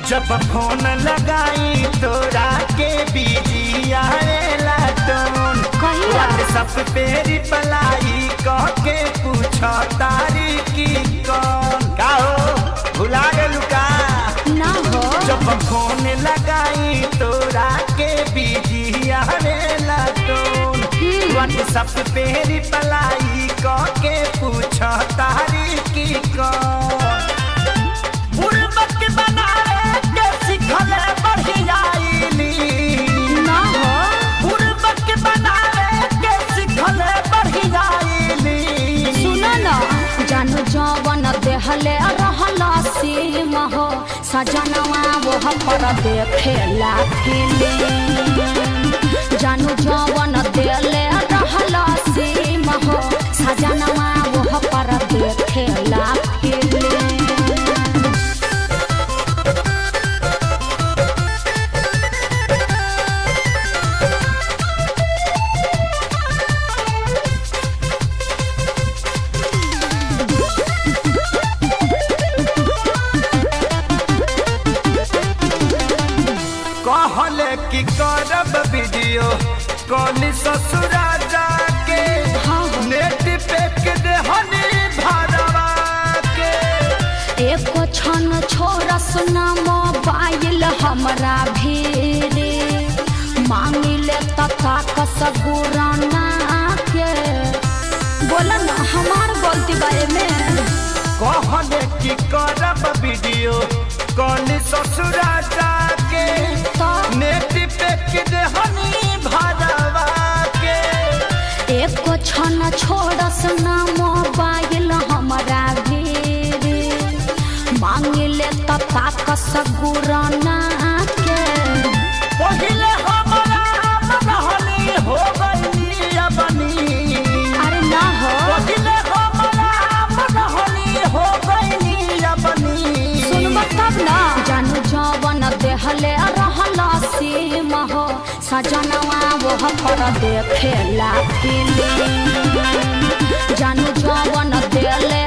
जब फोन लगाई तोरा के बिजी आएला टोन व्हाट्सएप पे रिप्लाई कह के पूछो तारी की कौन का हो भुला गेलू का ना हो। जब फोन लगाई तोरा के बिजी आएला टोन व्हाट्सएप पे रिप्लाई कह के पूछो तारी की कौन जानू जवन देहले रहला सीम हो सजनवा वो पर देखेला फिल्म जानू जवन देले रहला सीम हो सजनवा वो पर देखेला फिल्म कहले कि करब वीडियो कॉल ससुरा जाके नेट पे के देहनी भरवा के एक क्षण छोरा सुना मोबाइल हमरा भीरे मांगिले तका कसगुराना के बोला ना हमार गलती बारे में कहले कि करब वीडियो कॉल ससुरा जाके नेट पे के देहनी भरवा के एक क्षण छोड़ सुना मोबाइल हमरा भीरे मांगिले तका कसगुराना के पहिले हमरा मनहनी हो गई अपनी अरे ना हो पहिले हमरा मनहनी हो गई अपनी सुनबा तब ना जानू जवन देहले रहला सीम हो सजनवा वो पर देखेला फिल्म जानू जवन देले